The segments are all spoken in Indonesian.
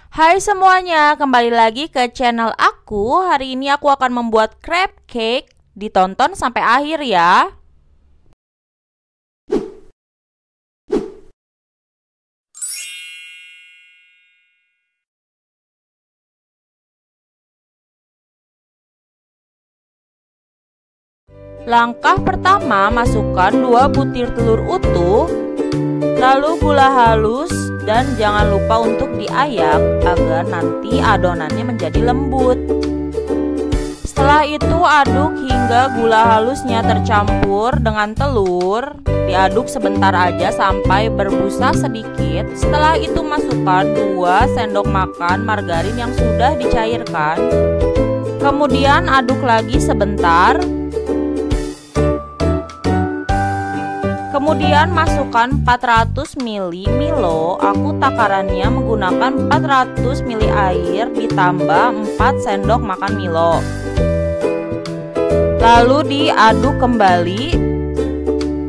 Hai semuanya, kembali lagi ke channel aku. Hari ini aku akan membuat crab cake. Ditonton sampai akhir ya. Langkah pertama, masukkan 2 butir telur utuh, lalu gula halus, dan jangan lupa untuk diayak agar nanti adonannya menjadi lembut. Setelah itu aduk hingga gula halusnya tercampur dengan telur. Diaduk sebentar aja sampai berbusa sedikit. Setelah itu masukkan 2 sendok makan margarin yang sudah dicairkan. Kemudian aduk lagi sebentar. Kemudian masukkan 400 ml Milo. Aku takarannya menggunakan 400 ml air ditambah 4 sendok makan Milo. Lalu diaduk kembali.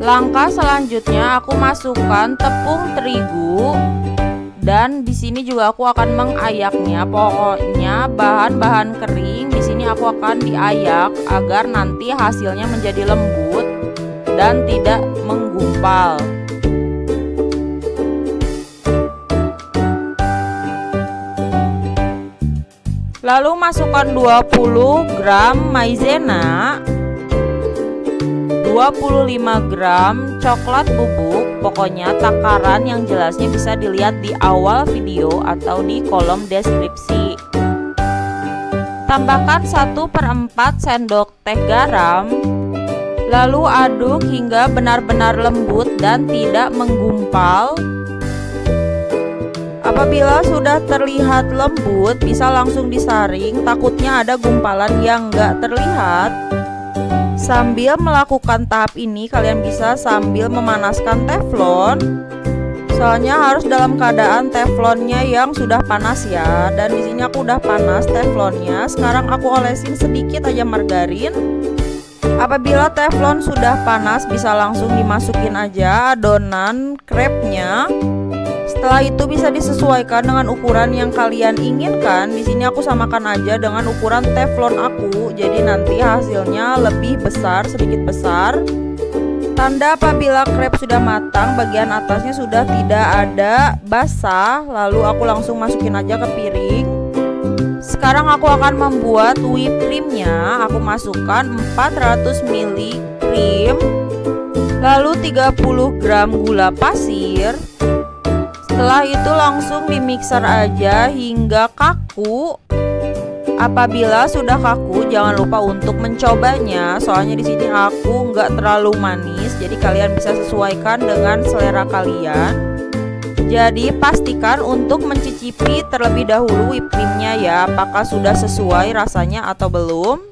Langkah selanjutnya aku masukkan tepung terigu. Dan di sini juga aku akan mengayaknya. Pokoknya bahan-bahan kering di sini aku akan diayak agar nanti hasilnya menjadi lembut dan tidak menggumpal. Lalu masukkan 20 gram maizena, 25 gram coklat bubuk. Pokoknya takaran yang jelasnya bisa dilihat di awal video atau di kolom deskripsi. Tambahkan 1/4 sendok teh garam. Lalu aduk hingga benar-benar lembut dan tidak menggumpal. Apabila sudah terlihat lembut, bisa langsung disaring, takutnya ada gumpalan yang nggak terlihat. Sambil melakukan tahap ini, kalian bisa sambil memanaskan teflon. Soalnya harus dalam keadaan teflonnya yang sudah panas ya. Dan di sini aku udah panas teflonnya. Sekarang aku olesin sedikit aja margarin. Apabila teflon sudah panas, bisa langsung dimasukin aja adonan crepnya. Setelah itu bisa disesuaikan dengan ukuran yang kalian inginkan. Di sini aku samakan aja dengan ukuran teflon aku. Jadi nanti hasilnya lebih besar, sedikit besar. Tanda apabila crepe sudah matang, bagian atasnya sudah tidak ada basah. Lalu aku langsung masukin aja ke piring. Sekarang aku akan membuat whipped creamnya. Aku masukkan 400 ml krim, lalu 30 gram gula pasir. Setelah itu langsung di mixer aja hingga kaku. Apabila sudah kaku, jangan lupa untuk mencobanya. Soalnya di sini aku nggak terlalu manis, jadi kalian bisa sesuaikan dengan selera kalian. Jadi pastikan untuk mencicipi terlebih dahulu whipped creamnya ya, apakah sudah sesuai rasanya atau belum.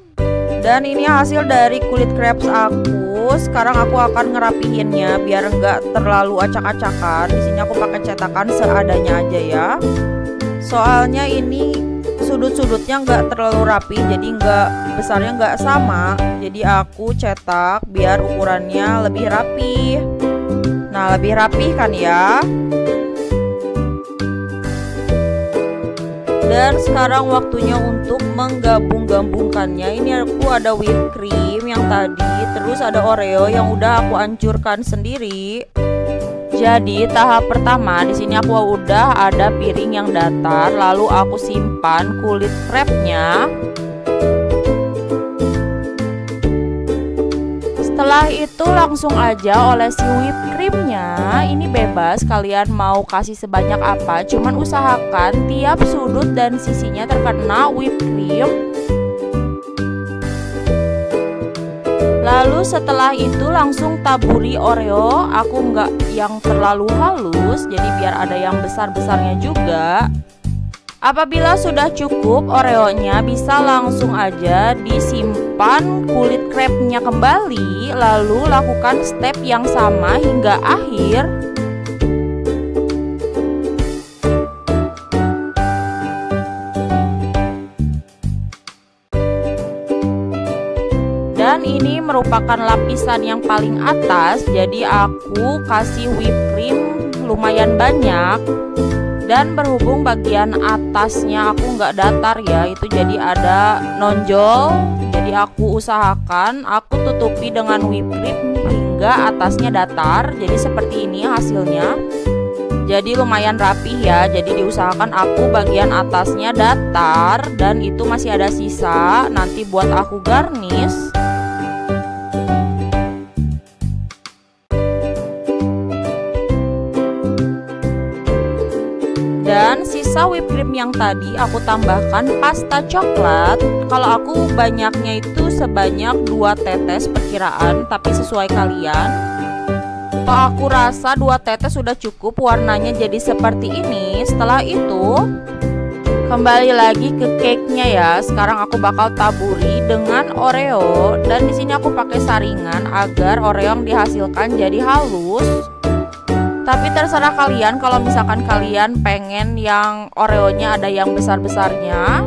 Dan ini hasil dari kulit crepes aku. Sekarang aku akan ngerapihinnya biar nggak terlalu acak-acakan. Di sini aku pakai cetakan seadanya aja ya. Soalnya ini sudut-sudutnya nggak terlalu rapi, jadi besarnya nggak sama. Jadi aku cetak biar ukurannya lebih rapi. Nah, lebih rapi kan ya. Dan sekarang waktunya untuk menggabung-gabungkannya. Ini aku ada whipped cream yang tadi, terus ada Oreo yang udah aku hancurkan sendiri. Jadi tahap pertama di sini aku udah ada piring yang datar, lalu aku simpan kulit crepe-nya. Setelah itu langsung aja olesi whipped creamnya. Ini bebas kalian mau kasih sebanyak apa, cuman usahakan tiap sudut dan sisinya terkena whipped cream. Lalu setelah itu langsung taburi Oreo. Aku nggak yang terlalu halus, jadi biar ada yang besar-besarnya juga. Apabila sudah cukup Oreonya, bisa langsung aja disimpan kulit crepe-nya kembali. Lalu lakukan step yang sama hingga akhir. Dan ini merupakan lapisan yang paling atas, jadi aku kasih whipped cream lumayan banyak. Dan berhubung bagian atasnya aku nggak datar ya, itu jadi ada nonjol. Jadi aku usahakan aku tutupi dengan whipped cream hingga atasnya datar. Jadi seperti ini hasilnya. Jadi lumayan rapih ya. Jadi diusahakan aku bagian atasnya datar dan itu masih ada sisa nanti buat aku garnish. Dan sisa whipped cream yang tadi aku tambahkan pasta coklat. Kalau aku banyaknya itu sebanyak 2 tetes perkiraan, tapi sesuai kalian. Kalau aku rasa 2 tetes sudah cukup, warnanya jadi seperti ini. Setelah itu kembali lagi ke cake-nya ya. Sekarang aku bakal taburi dengan Oreo dan di sini aku pakai saringan agar Oreo yang dihasilkan jadi halus. Tapi terserah kalian, kalau misalkan kalian pengen yang Oreonya ada yang besar-besarnya,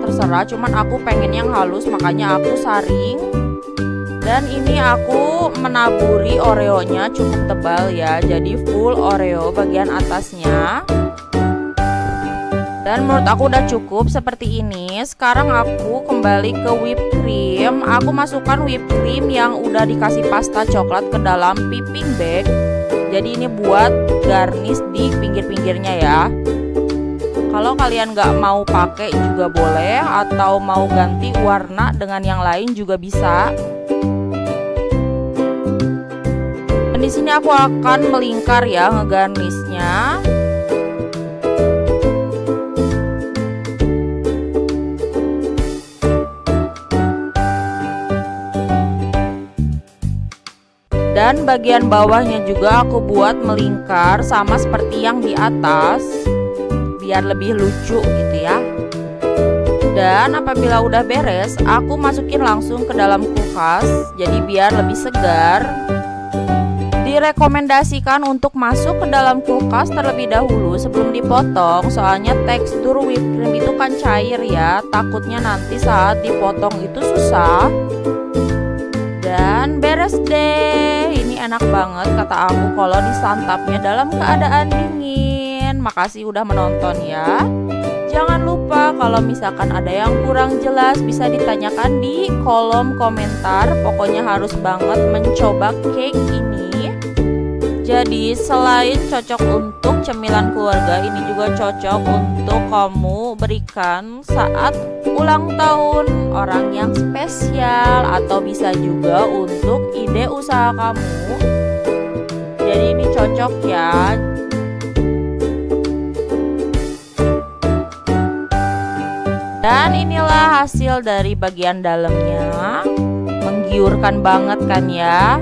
terserah. Cuman aku pengen yang halus, makanya aku saring. Dan ini aku menaburi Oreonya cukup tebal ya, jadi full Oreo bagian atasnya. Dan menurut aku udah cukup seperti ini. Sekarang aku kembali ke whipped cream. Aku masukkan whipped cream yang udah dikasih pasta coklat ke dalam piping bag. Jadi ini buat garnish di pinggir-pinggirnya ya. Kalau kalian nggak mau pakai juga boleh, atau mau ganti warna dengan yang lain juga bisa. Dan di sini aku akan melingkar ya ngegarnishnya. Dan bagian bawahnya juga aku buat melingkar sama seperti yang di atas, biar lebih lucu gitu ya. Dan apabila udah beres, aku masukin langsung ke dalam kulkas, jadi biar lebih segar. Direkomendasikan untuk masuk ke dalam kulkas terlebih dahulu sebelum dipotong, soalnya tekstur whipped cream itu kan cair ya, takutnya nanti saat dipotong itu susah. Dan beres deh. Ini enak banget kata aku kalau disantapnya dalam keadaan dingin. Makasih udah menonton ya. Jangan lupa kalau misalkan ada yang kurang jelas bisa ditanyakan di kolom komentar. Pokoknya harus banget mencoba cake ini. Jadi selain cocok untuk cemilan keluarga, ini juga cocok untuk kamu berikan saat ulang tahun orang yang spesial, atau bisa juga untuk ide usaha kamu. Jadi ini cocok ya. Dan inilah hasil dari bagian dalamnya. Menggiurkan banget kan ya.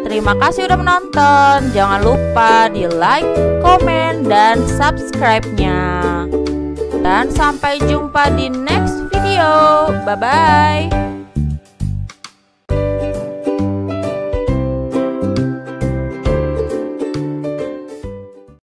Terima kasih udah menonton. Jangan lupa di like, komen, dan subscribe-nya. Dan sampai jumpa di next video. Bye-bye.